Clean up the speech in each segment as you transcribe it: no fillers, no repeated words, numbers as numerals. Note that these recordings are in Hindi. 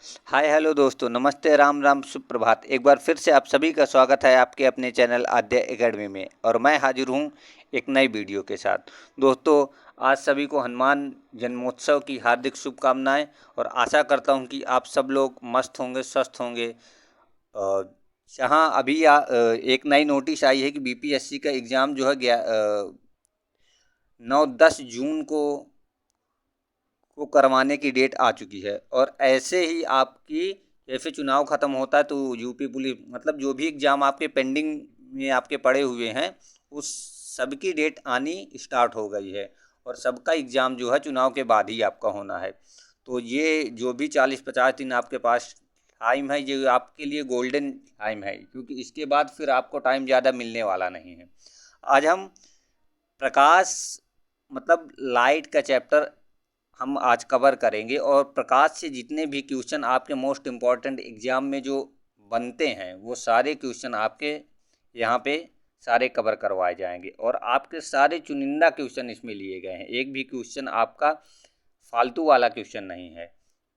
हाय हेलो दोस्तों, नमस्ते, राम राम, सुप्रभात। एक बार फिर से आप सभी का स्वागत है आपके अपने चैनल आद्या एकेडमी में। और मैं हाजिर हूँ एक नई वीडियो के साथ। दोस्तों, आज सभी को हनुमान जन्मोत्सव की हार्दिक शुभकामनाएं और आशा करता हूँ कि आप सब लोग मस्त होंगे, स्वस्थ होंगे। जहाँ अभी एक नई नोटिस आई है कि बीपीएससी का एग्ज़ाम जो है 9-10 जून को करवाने की डेट आ चुकी है। और ऐसे ही आपकी जैसे चुनाव ख़त्म होता है तो यूपी पुलिस मतलब जो भी एग्ज़ाम आपके पेंडिंग में आपके पड़े हुए हैं उस सबकी डेट आनी स्टार्ट हो गई है। और सबका एग्ज़ाम जो है चुनाव के बाद ही आपका होना है। तो ये जो भी 40-50 दिन आपके पास टाइम है, ये आपके लिए गोल्डन टाइम है, क्योंकि इसके बाद फिर आपको टाइम ज़्यादा मिलने वाला नहीं है। आज हम प्रकाश मतलब लाइट का चैप्टर हम आज कवर करेंगे। और प्रकाश से जितने भी क्वेश्चन आपके मोस्ट इम्पॉर्टेंट एग्जाम में जो बनते हैं वो सारे क्वेश्चन आपके यहाँ पे सारे कवर करवाए जाएंगे। और आपके सारे चुनिंदा क्वेश्चन इसमें लिए गए हैं, एक भी क्वेश्चन आपका फालतू वाला क्वेश्चन नहीं है।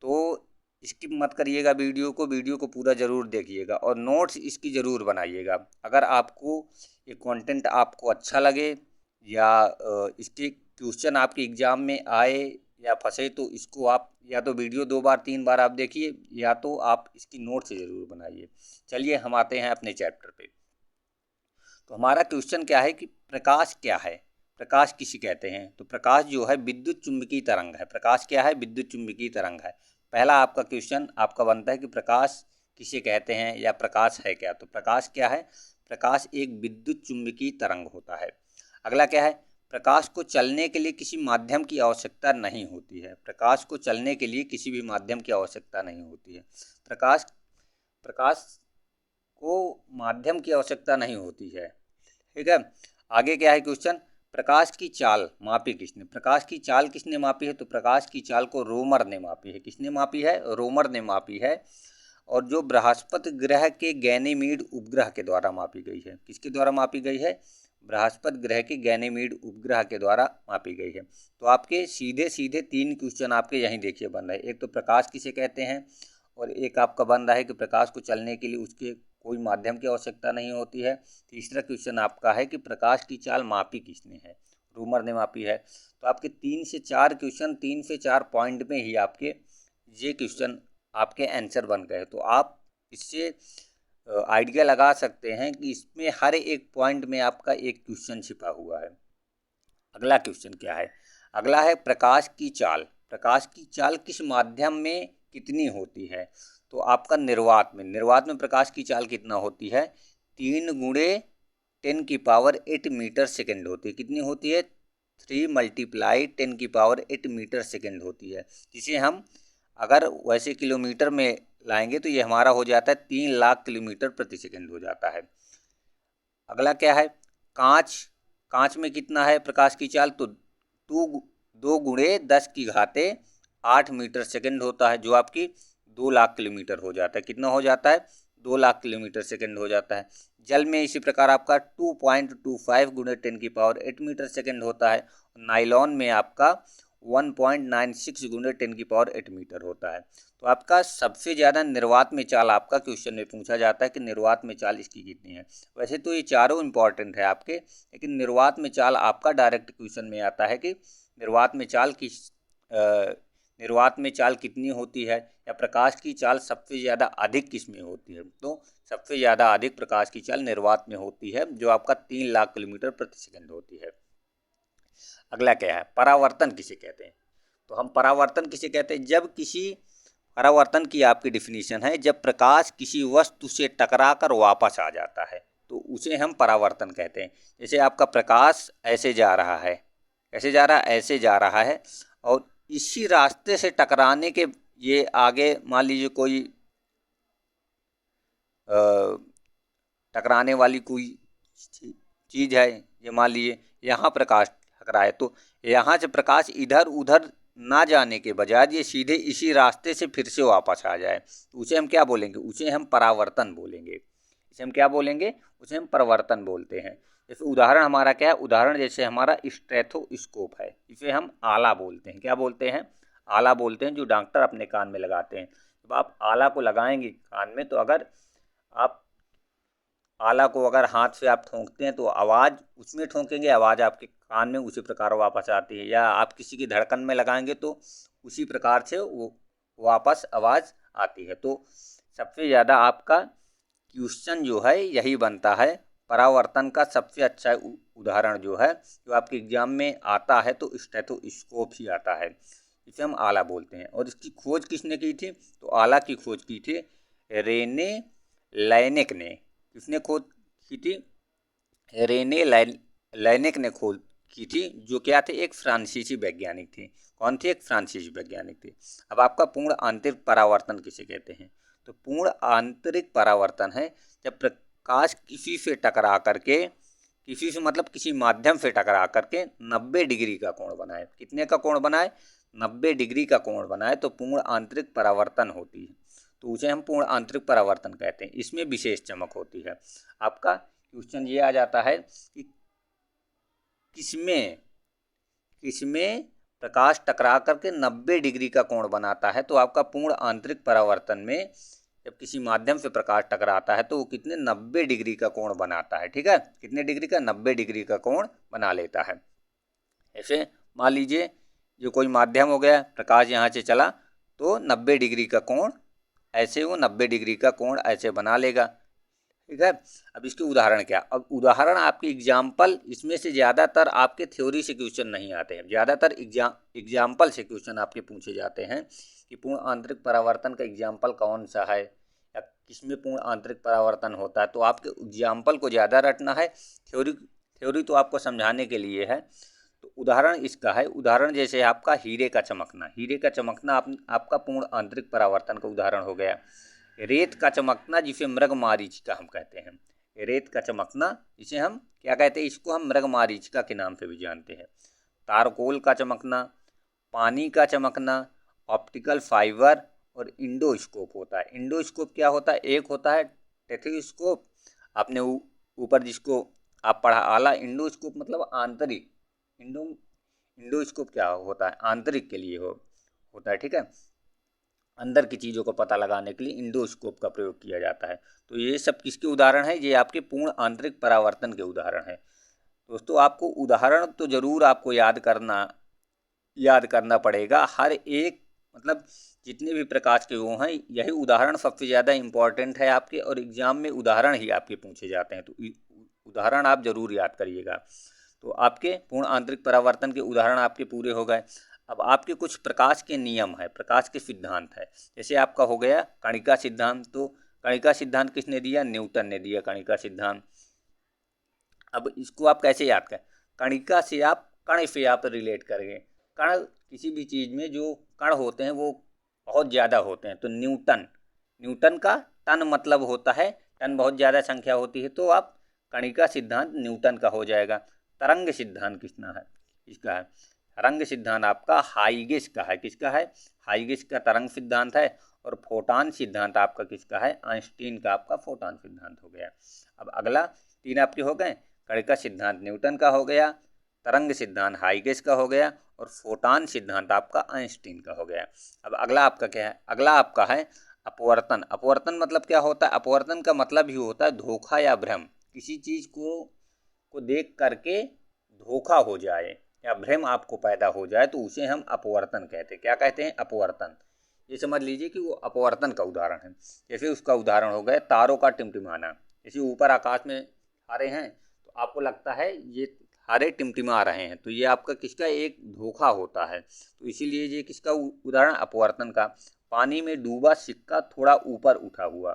तो स्किप मत करिएगा वीडियो को पूरा ज़रूर देखिएगा और नोट्स इसकी ज़रूर बनाइएगा। अगर आपको ये कंटेंट आपको अच्छा लगे या इसके क्वेश्चन आपके एग्ज़ाम में आए या फंसे तो इसको आप या तो वीडियो 2 बार 3 बार आप देखिए या तो आप इसकी नोट से ज़रूर बनाइए। चलिए हम आते हैं अपने चैप्टर पे। तो हमारा क्वेश्चन क्या है कि प्रकाश क्या है, प्रकाश किसे कहते हैं। तो प्रकाश जो है विद्युत चुंबकीय तरंग है। प्रकाश क्या है? विद्युत चुंबकीय तरंग है। पहला आपका क्वेश्चन आपका बनता है कि प्रकाश किसे कहते हैं या प्रकाश है क्या। तो प्रकाश क्या है? प्रकाश एक विद्युत चुंबकीय तरंग होता है। अगला क्या है? प्रकाश को चलने के लिए किसी माध्यम की आवश्यकता नहीं होती है। प्रकाश को चलने के लिए किसी भी माध्यम की आवश्यकता नहीं होती है। प्रकाश प्रकाश को माध्यम की आवश्यकता नहीं होती है। ठीक है। आगे क्या है क्वेश्चन? प्रकाश की चाल मापी किसने? प्रकाश की चाल किसने मापी है? तो प्रकाश की चाल को रोमर ने मापी है। किसने मापी है? रोमर ने मापी है। और जो बृहस्पति ग्रह के गैनीमीड उपग्रह के द्वारा मापी गई है। किसके द्वारा मापी गई है? बृहस्पति ग्रह के गैनीमीड उपग्रह के द्वारा मापी गई है। तो आपके सीधे सीधे 3 क्वेश्चन आपके यहीं देखिए बन रहे हैं। एक तो प्रकाश किसे कहते हैं, और एक आपका बन रहा है कि प्रकाश को चलने के लिए उसके कोई माध्यम की आवश्यकता नहीं होती है। तीसरा क्वेश्चन आपका है कि प्रकाश की चाल मापी किसने है? रूमर ने मापी है। तो आपके 3 से 4 क्वेश्चन 3 से 4 पॉइंट में ही आपके ये क्वेश्चन आपके आंसर बन गए। तो आप इससे आइडिया लगा सकते हैं कि इसमें हर एक पॉइंट में आपका एक क्वेश्चन छिपा हुआ है। अगला क्वेश्चन क्या है? अगला है प्रकाश की चाल। प्रकाश की चाल किस माध्यम में कितनी होती है? तो आपका निर्वात में प्रकाश की चाल कितना होती है? 3 × 10⁸ मीटर सेकेंड होती है। कितनी होती है? 3 × 10⁸ मीटर सेकेंड होती है। जिसे हम अगर वैसे किलोमीटर में लाएंगे तो ये हमारा हो जाता है 3 लाख किलोमीटर प्रति सेकेंड हो जाता है। अगला क्या है? कांच। कांच में कितना है प्रकाश की चाल? तो 2 × 10⁸ मीटर सेकेंड होता है, जो आपकी 2 लाख किलोमीटर हो जाता है। कितना हो जाता है? 2 लाख किलोमीटर सेकेंड हो जाता है। जल में इसी प्रकार आपका 2.25 × 10⁸ मीटर सेकेंड होता है। नाइलॉन में आपका 1.96 × 10⁸ मीटर होता है। तो आपका सबसे ज़्यादा निर्वात में चाल आपका क्वेश्चन में पूछा जाता है कि निर्वात में चाल इसकी कितनी है। वैसे तो ये चारों इंपॉर्टेंट है आपके, लेकिन निर्वात में चाल आपका डायरेक्ट क्वेश्चन में आता है कि निर्वात में चाल कितनी होती है, या प्रकाश की चाल सबसे ज़्यादा अधिक किस में होती है। तो सबसे ज़्यादा अधिक प्रकाश की चाल निर्वात में होती है, जो आपका 3 लाख किलोमीटर प्रति सेकंड होती है। अगला क्या है? परावर्तन किसे कहते हैं? तो हम परावर्तन किसे कहते हैं? जब किसी परावर्तन की आपकी डिफिनीशन है, जब प्रकाश किसी वस्तु से टकराकर वापस आ जाता है तो उसे हम परावर्तन कहते हैं। जैसे आपका प्रकाश ऐसे जा रहा है, ऐसे जा रहा है, ऐसे जा रहा है, और इसी रास्ते से टकराने के ये आगे मान लीजिए कोई टकराने वाली कोई चीज़ है, ये मान लीजिए यहाँ प्रकाश टकराए, तो यहाँ से प्रकाश इधर उधर ना जाने के बजाय ये सीधे इसी रास्ते से फिर से वापस आ जाए, तो उसे हम क्या बोलेंगे? उसे हम परावर्तन बोलेंगे। इसे हम क्या बोलेंगे? उसे हम परावर्तन बोलते हैं। जैसे उदाहरण हमारा क्या है? उदाहरण जैसे हमारा स्टेथोस्कोप है, इसे हम आला बोलते हैं। क्या बोलते हैं? आला बोलते हैं, जो डॉक्टर अपने कान में लगाते हैं। जब आप आला को लगाएंगे कान में, तो अगर आप आला को अगर हाथ से आप ठोंकते हैं तो आवाज़ उसमें ठोंकेंगे, आवाज़ आपके कान में उसी प्रकार वापस आती है, या आप किसी की धड़कन में लगाएंगे तो उसी प्रकार से वो वापस आवाज़ आती है। तो सबसे ज़्यादा आपका क्वेश्चन जो है यही बनता है। परावर्तन का सबसे अच्छा उदाहरण जो है, जो आपके एग्जाम में आता है, तो स्टेथोस्कोप ही आता है, इसे हम आला बोलते हैं। और इसकी खोज किसने की थी? तो आला की खोज की थी रेने लैनिक ने। किसने खोज की थी? रेने लैनिक ने खोज की थी, जो क्या थे? एक फ्रांसीसी वैज्ञानिक थे। कौन थे? एक फ्रांसीसी वैज्ञानिक थे। अब आपका पूर्ण आंतरिक परावर्तन किसे कहते हैं? तो पूर्ण आंतरिक परावर्तन है जब प्रकाश किसी से टकरा करके, किसी से मतलब किसी माध्यम से टकरा करके 90 डिग्री का कोण बनाए। कितने का कोण बनाए? 90 डिग्री का कोण बनाए, तो पूर्ण आंतरिक परावर्तन होती है। तो उसे हम पूर्ण आंतरिक परावर्तन कहते हैं। इसमें विशेष चमक होती है। आपका क्वेश्चन ये आ जाता है कि किसमें किसमें प्रकाश टकरा करके 90 डिग्री का कोण बनाता है? तो आपका पूर्ण आंतरिक परावर्तन में जब किसी माध्यम से प्रकाश टकराता है तो वो कितने 90 डिग्री का कोण बनाता है। ठीक है, कितने डिग्री का? 90 डिग्री का कोण बना लेता है। ऐसे मान लीजिए जो कोई माध्यम हो गया, प्रकाश यहाँ से चला तो 90 डिग्री का कोण, ऐसे वो 90 डिग्री का कोण ऐसे बना लेगा। ठीक है, अब इसके उदाहरण क्या? अब उदाहरण आपके एग्जाम्पल, इसमें से ज़्यादातर आपके थ्योरी से क्वेश्चन नहीं आते हैं, ज़्यादातर एग्जाम्पल से क्वेश्चन आपके पूछे जाते हैं कि पूर्ण आंतरिक परावर्तन का एग्जाम्पल कौन सा है, या किसमें पूर्ण आंतरिक परावर्तन होता है। तो आपके एग्जाम्पल को ज़्यादा रटना है, थ्योरी तो आपको समझाने के लिए है। तो उदाहरण इसका है, उदाहरण जैसे आपका हीरे का चमकना। हीरे का चमकना आपका पूर्ण आंतरिक परावर्तन का उदाहरण हो गया। रेत का चमकना, जिसे मृगमारीचिका हम कहते हैं। रेत का चमकना, जिसे हम क्या कहते हैं? इसको हम मृगमारीचिका के नाम से भी जानते हैं। तारकोल का चमकना, पानी का चमकना, ऑप्टिकल फाइबर और इंडोस्कोप होता है। इंडोस्कोप क्या होता है? एक होता है टेथोस्कोप, आपने ऊपर जिसको आप पढ़ा आला। इंडोस्कोप मतलब आंतरिक। इंडोस्कोप क्या होता है? आंतरिक के लिए होता है। ठीक है, अंदर की चीज़ों को पता लगाने के लिए इंडोस्कोप का प्रयोग किया जाता है। तो ये सब किसके उदाहरण है? ये आपके पूर्ण आंतरिक परावर्तन के उदाहरण है। दोस्तों, आपको उदाहरण तो ज़रूर आपको याद करना पड़ेगा। हर एक मतलब जितने भी प्रकाश के वो हैं, यही उदाहरण सबसे ज़्यादा इम्पॉर्टेंट है आपके, और एग्ज़ाम में उदाहरण ही आपके पूछे जाते हैं। तो उदाहरण आप ज़रूर याद करिएगा। तो आपके पूर्ण आंतरिक परावर्तन के उदाहरण आपके पूरे हो गए। अब आपके कुछ प्रकाश के नियम है, प्रकाश के सिद्धांत है। जैसे आपका हो गया कणिका सिद्धांत। तो कणिका सिद्धांत किसने दिया? न्यूटन ने दिया कणिका सिद्धांत। अब इसको आप कैसे याद करें? कणिका से आप कण से आप रिलेट करेंगे। कण, किसी भी चीज़ में जो कण होते हैं वो बहुत ज़्यादा होते हैं। तो न्यूटन का टन मतलब होता है, टन बहुत ज़्यादा संख्या होती है। तो आप कणिका सिद्धांत न्यूटन का हो जाएगा। तरंग सिद्धांत इसका है। तरंग सिद्धांत आपका हाइगेस का है। किसका है? हाइगेस का तरंग सिद्धांत है। और फोटॉन सिद्धांत आपका किसका है? आइंस्टीन का आपका फोटॉन सिद्धांत हो गया। अब अगला 3 आपके हो गए। कणिका सिद्धांत न्यूटन का हो गया, तरंग सिद्धांत हाइगेस का हो गया, और फोटॉन सिद्धांत आपका आइंस्टीन का हो गया। अब अगला आपका क्या है? अगला आपका है अपवर्तन। अपवर्तन मतलब क्या होता है? अपवर्तन का मतलब ही होता है धोखा या भ्रम। किसी चीज़ को देख करके धोखा हो जाए या भ्रम आपको पैदा हो जाए, तो उसे हम अपवर्तन कहते हैं। क्या कहते हैं? अपवर्तन। ये समझ लीजिए कि वो अपवर्तन का उदाहरण है। जैसे उसका उदाहरण हो गया तारों का टिमटिमाना। जैसे ऊपर आकाश में तारे हैं, तो आपको लगता है ये तारे टिमटिमा रहे हैं, तो ये आपका किसका? एक धोखा होता है। तो इसीलिए ये किसका उदाहरण? अपवर्तन का। पानी में डूबा सिक्का थोड़ा ऊपर उठा हुआ।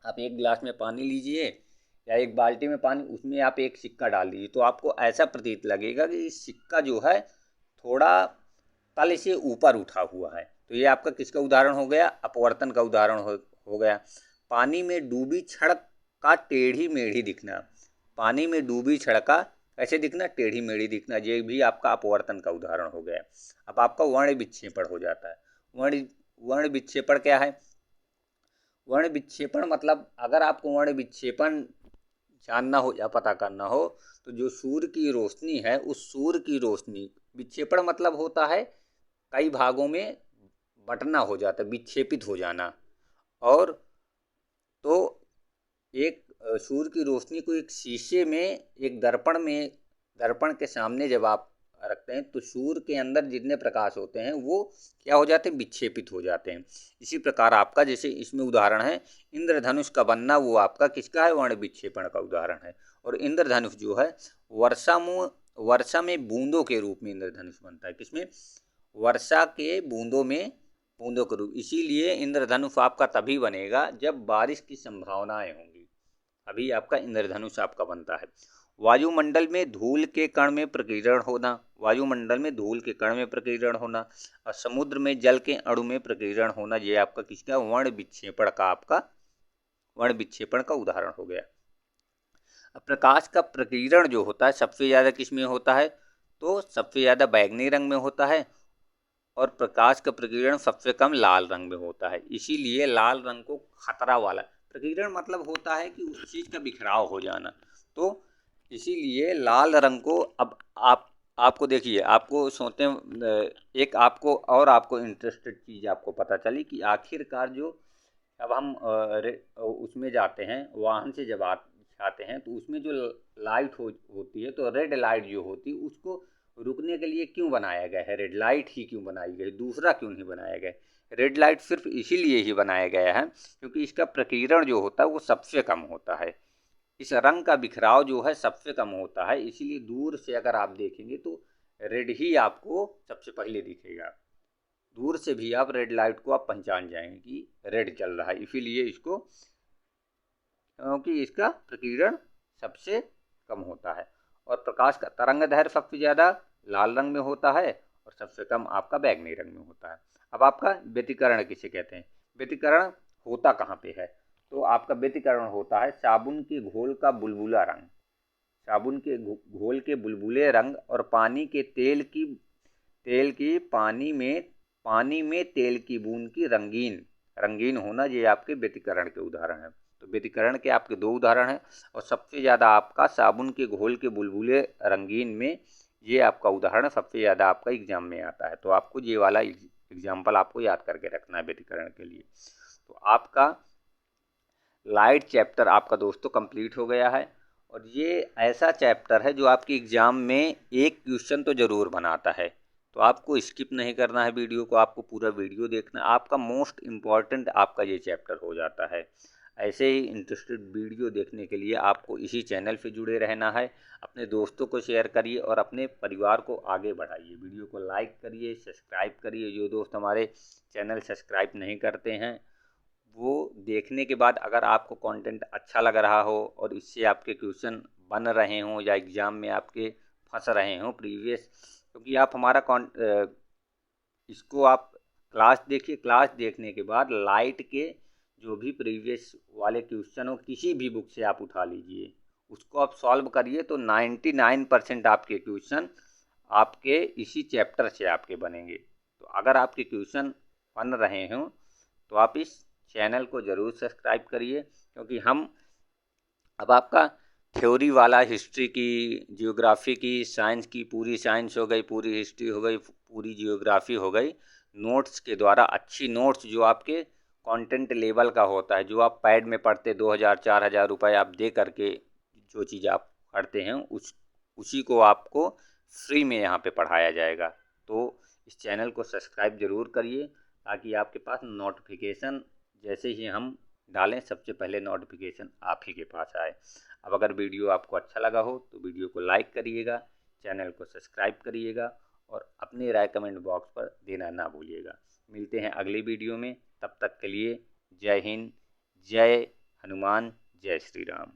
आप एक गिलास में पानी लीजिए या एक बाल्टी में पानी, उसमें आप एक सिक्का डाल दीजिए, तो आपको ऐसा प्रतीत लगेगा कि सिक्का जो है थोड़ा तल से ऊपर उठा हुआ है। तो ये आपका किसका उदाहरण हो गया? अपवर्तन का उदाहरण हो गया। पानी में डूबी छड़ का टेढ़ी मेढ़ी दिखना। पानी में डूबी छड़ का कैसे दिखना? टेढ़ी मेढ़ी दिखना। ये भी आपका अपवर्तन का उदाहरण हो गया। अब आपका वर्ण विक्षेपण हो जाता है। वर्ण विक्षेपण क्या है? वर्ण विक्षेपण मतलब अगर आपको वर्ण विक्षेपण जानना हो या पता करना हो, तो जो सूर्य की रोशनी है, उस सूर्य की रोशनी, विक्षेपण मतलब होता है कई भागों में बंटना हो जाता है, विक्षेपित हो जाना। और तो एक सूर्य की रोशनी को एक शीशे में, एक दर्पण के सामने जब आप रखते हैं तो सूर्य के अंदर जितने प्रकाश होते हैं वो क्या हो जाते हैं, विक्षेपित हो जाते हैं। इसी प्रकार आपका जैसे इसमें उदाहरण है इंद्रधनुष का बनना, वो आपका किसका है, वर्ण विक्षेपण का उदाहरण है। और इंद्रधनुष जो है वर्षा में बूंदों के रूप में इंद्रधनुष बनता है। किसमें, वर्षा के बूंदों के रूप। इसीलिए इंद्रधनुष आपका तभी बनेगा जब बारिश की संभावनाएं होंगी, अभी आपका इंद्रधनुष आपका बनता है। वायुमंडल में धूल के कण में प्रकीर्णन होना, वायुमंडल में धूल के कण में प्रकीर्णन होना, और समुद्र में जल के अणु में प्रकीर्णन होना, ये आपका किसका, वर्ण विक्षेपण का उदाहरण हो गया। अब प्रकाश का प्रकीर्णन जो होता है सबसे ज़्यादा किस में होता है, तो सबसे ज़्यादा बैंगनी रंग में होता है, और प्रकाश का प्रकीर्णन सबसे कम लाल रंग में होता है। इसीलिए लाल रंग को खतरा वाला, प्रकीर्णन मतलब होता है कि उस चीज़ का बिखराव हो जाना, तो इसीलिए लाल रंग को। अब आपको देखिए, आपको सोचते हैं एक आपको इंटरेस्टेड चीज़ आपको पता चली कि आखिरकार जो अब हम उसमें जाते हैं, वाहन से जब आते हैं तो उसमें जो लाइट होती है, तो रेड लाइट जो होती है उसको रुकने के लिए क्यों बनाया गया है, रेड लाइट ही क्यों बनाई गई, दूसरा क्यों नहीं बनाया गया। रेड लाइट सिर्फ इसीलिए ही बनाया गया है क्योंकि इसका प्रकीर्णन जो होता है वो सबसे कम होता है, इस रंग का बिखराव जो है सबसे कम होता है। इसीलिए दूर से अगर आप देखेंगे तो रेड ही आपको सबसे पहले दिखेगा, दूर से भी आप रेड लाइट को आप पहचान जाएंगे कि रेड चल रहा है। इसीलिए इसको, क्योंकि इसका प्रकीर्णन सबसे कम होता है। और प्रकाश का तरंगदैर्घ्य सबसे ज़्यादा लाल रंग में होता है और सबसे कम आपका बैंगनी रंग में होता है। अब आपका व्यतिकरण किसे कहते हैं, व्यतिकरण होता कहाँ पे है, तो आपका व्यतिकरण होता है साबुन के घोल का बुलबुला रंग, साबुन के घोल के बुलबुले रंग और पानी के तेल की पानी में तेल की बूंद की रंगीन होना, ये आपके व्यतिकरण के उदाहरण हैं। तो व्यतिकरण के आपके दो उदाहरण हैं, और सबसे ज़्यादा आपका साबुन के घोल के बुलबुले रंगीन में, ये आपका उदाहरण सबसे ज़्यादा आपका एग्जाम में आता है। तो आपको ये वाला एग्जाम्पल आपको याद करके रखना है व्यतिकरण के लिए। तो आपका लाइट चैप्टर आपका दोस्तों कंप्लीट हो गया है, और ये ऐसा चैप्टर है जो आपके एग्ज़ाम में एक क्वेश्चन तो ज़रूर बनाता है। तो आपको स्किप नहीं करना है वीडियो को, आपको पूरा वीडियो देखना, आपका मोस्ट इम्पॉर्टेंट आपका ये चैप्टर हो जाता है। ऐसे ही इंटरेस्टेड वीडियो देखने के लिए आपको इसी चैनल से जुड़े रहना है। अपने दोस्तों को शेयर करिए और अपने परिवार को आगे बढ़ाइए, वीडियो को लाइक करिए, सब्सक्राइब करिए। जो दोस्त हमारे चैनल सब्सक्राइब नहीं करते हैं वो देखने के बाद अगर आपको कंटेंट अच्छा लग रहा हो और इससे आपके क्वेश्चन बन रहे हों या एग्ज़ाम में आपके फंस रहे हों प्रीवियस, क्योंकि आप हमारा इसको आप क्लास देखिए, क्लास देखने के बाद लाइट के जो भी प्रीवियस वाले क्वेश्चन हो किसी भी बुक से आप उठा लीजिए, उसको आप सॉल्व करिए, तो 99% आपके क्वेश्चन आपके इसी चैप्टर से आपके बनेंगे। तो अगर आपके क्वेश्चन बन रहे हों तो आप इस चैनल को ज़रूर सब्सक्राइब करिए, क्योंकि हम अब आपका थ्योरी वाला हिस्ट्री की, जियोग्राफी की, साइंस की, पूरी साइंस हो गई, पूरी हिस्ट्री हो गई, पूरी जियोग्राफी हो गई, नोट्स के द्वारा, अच्छी नोट्स जो आपके कंटेंट लेवल का होता है, जो आप पैड में पढ़ते 2000-4000 रुपये आप दे करके जो चीज़ आप पढ़ते हैं उसी को आपको फ्री में यहाँ पे पढ़ाया जाएगा। तो इस चैनल को सब्सक्राइब ज़रूर करिए ताकि आपके पास नोटिफिकेशन जैसे ही हम डालें सबसे पहले नोटिफिकेशन आप ही के पास आए। अब अगर वीडियो आपको अच्छा लगा हो तो वीडियो को लाइक करिएगा, चैनल को सब्सक्राइब करिएगा और अपनी राय कमेंट बॉक्स पर देना ना भूलिएगा। मिलते हैं अगली वीडियो में, तब तक के लिए जय हिंद, जय हनुमान, जय श्री राम।